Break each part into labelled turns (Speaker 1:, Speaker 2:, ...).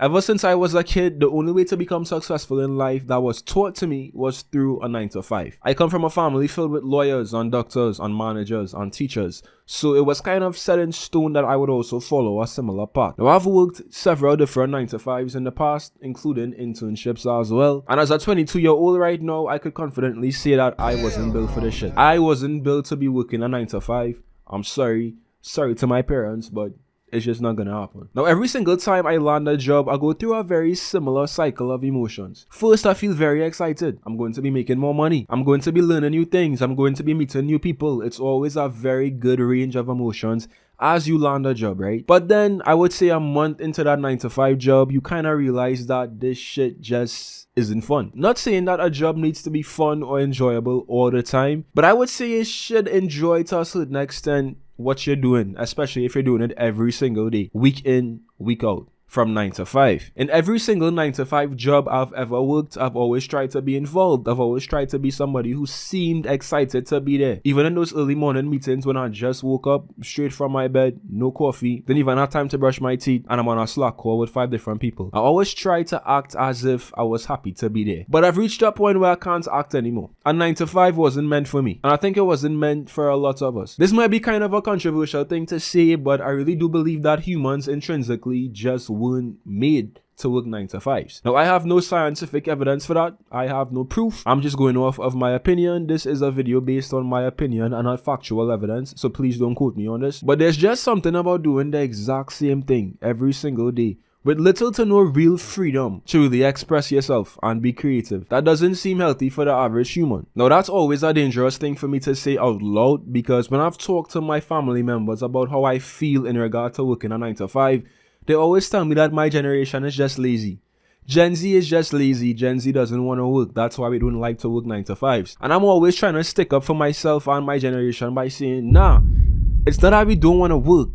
Speaker 1: Ever since I was a kid, the only way to become successful in life that was taught to me was through a 9 to 5. I come from a family filled with lawyers and doctors and managers and teachers, so it was kind of set in stone that I would also follow a similar path. Now, I've worked several different 9 to 5s in the past, including internships as well. And as a 22-year-old right now, I could confidently say that I wasn't built for this shit. I wasn't built to be working a 9 to 5. I'm sorry to my parents, but it's just not gonna happen. Now, every single time I land a job, I go through a very similar cycle of emotions. First, I feel very excited. I'm going to be making more money. I'm going to be learning new things. I'm going to be meeting new people. It's always a very good range of emotions as you land a job, right? But then I would say a month into that 9 to 5 job, you kind of realize that this shit just isn't fun. Not saying that a job needs to be fun or enjoyable all the time, but I would say you should enjoy to a certain extent what you're doing, especially if you're doing it every single day, week in, week out, from 9 to 5. In every single 9 to 5 job I've ever worked, I've always tried to be involved. I've always tried to be somebody who seemed excited to be there. Even in those early morning meetings when I just woke up straight from my bed, no coffee, didn't even have time to brush my teeth, and I'm on a Slack call with 5 different people. I always try to act as if I was happy to be there. But I've reached a point where I can't act anymore. A 9 to 5 wasn't meant for me. And I think it wasn't meant for a lot of us. This might be kind of a controversial thing to say, but I really do believe that humans intrinsically just weren't made to work 9 to 5s. Now, I have no scientific evidence for that. I have no proof. I'm just going off of my opinion. This is a video based on my opinion and not factual evidence, so please don't quote me on this. But there's just something about doing the exact same thing every single day with little to no real freedom to really express yourself and be creative. That doesn't seem healthy for the average human. Now, that's always a dangerous thing for me to say out loud, because when I've talked to my family members about how I feel in regard to working a 9 to 5, they always tell me that my generation is just lazy. Gen Z is just lazy. Gen Z doesn't want to work. That's why we don't like to work 9 to 5s. And I'm always trying to stick up for myself and my generation by saying, nah, it's not that we don't want to work.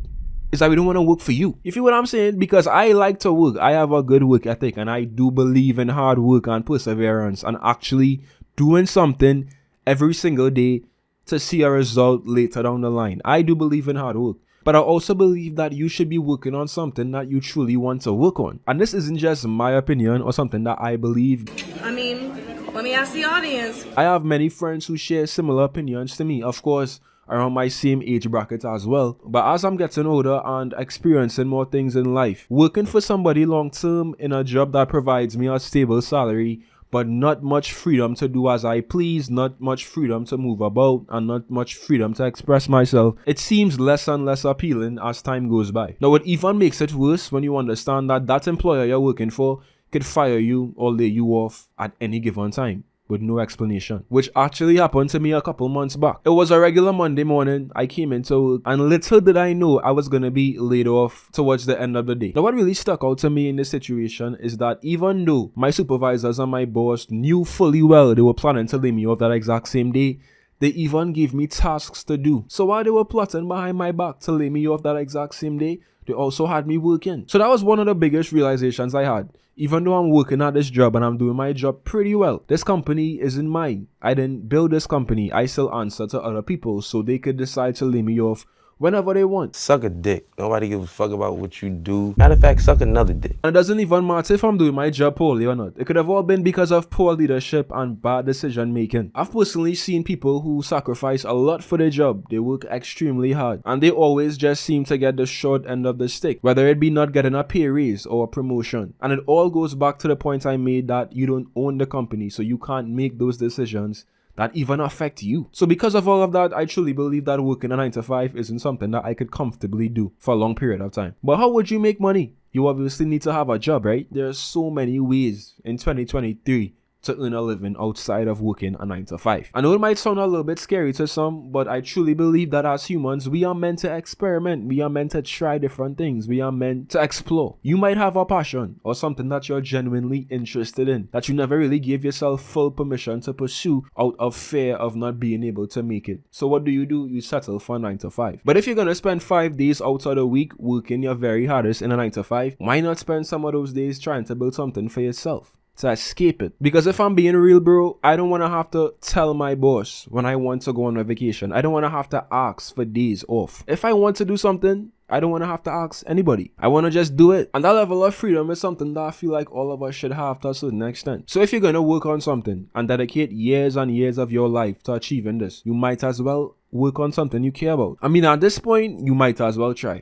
Speaker 1: It's that we don't want to work for you. You feel what I'm saying? Because I like to work. I have a good work ethic, and I do believe in hard work and perseverance and actually doing something every single day to see a result later down the line. I do believe in hard work. But I also believe that you should be working on something that you truly want to work on. And this isn't just my opinion or something that I believe.
Speaker 2: I mean, let me ask the audience.
Speaker 1: I have many friends who share similar opinions to me, of course, around my same age bracket as well. But as I'm getting older and experiencing more things in life, working for somebody long term in a job that provides me a stable salary, but not much freedom to do as I please, not much freedom to move about, and not much freedom to express myself, it seems less and less appealing as time goes by. Now, what even makes it worse when you understand that that employer you're working for could fire you or lay you off at any given time with no explanation, which actually happened to me a couple months back. It was a regular Monday morning. I came into work, and little did I know I was gonna be laid off towards the end of the day. Now, what really stuck out to me in this situation is that even though my supervisors and my boss knew fully well they were planning to lay me off that exact same day, they even gave me tasks to do. So while they were plotting behind my back to lay me off that exact same day, they also had me working. So that was one of the biggest realizations I had. Even though I'm working at this job and I'm doing my job pretty well, this company isn't mine. I didn't build this company. I still answer to other people, so they could decide to lay me off whenever they want.
Speaker 3: Suck a dick. Nobody gives a fuck about what you do. Matter of fact, suck another dick.
Speaker 1: And it doesn't even matter if I'm doing my job poorly or not. It could have all been because of poor leadership and bad decision making. I've personally seen people who sacrifice a lot for their job. They work extremely hard, and they always just seem to get the short end of the stick, whether it be not getting a pay raise or a promotion. And it all goes back to the point I made that you don't own the company, so you can't make those decisions that even affect you. So because of all of that, I truly believe that working a 9 to 5 isn't something that I could comfortably do for a long period of time. But how would you make money? You obviously need to have a job, right? There are so many ways in 2023 to earn a living outside of working a 9 to 5. I know it might sound a little bit scary to some, but I truly believe that as humans, we are meant to experiment. We are meant to try different things. We are meant to explore. You might have a passion or something that you're genuinely interested in that you never really gave yourself full permission to pursue out of fear of not being able to make it. So what do? You settle for 9 to 5. But if you're gonna spend 5 days out of the week working your very hardest in a 9 to 5, why not spend some of those days trying to build something for yourself to escape it? Because if I'm being real, bro, I don't want to have to tell my boss when I want to go on a vacation. I don't want to have to ask for days off. If I want to do something, I don't want to have to ask anybody. I want to just do it. And that level of freedom is something that I feel like all of us should have to a certain extent. So if you're going to work on something and dedicate years and years of your life to achieving this, you might as well work on something you care about. I mean, at this point, you might as well try.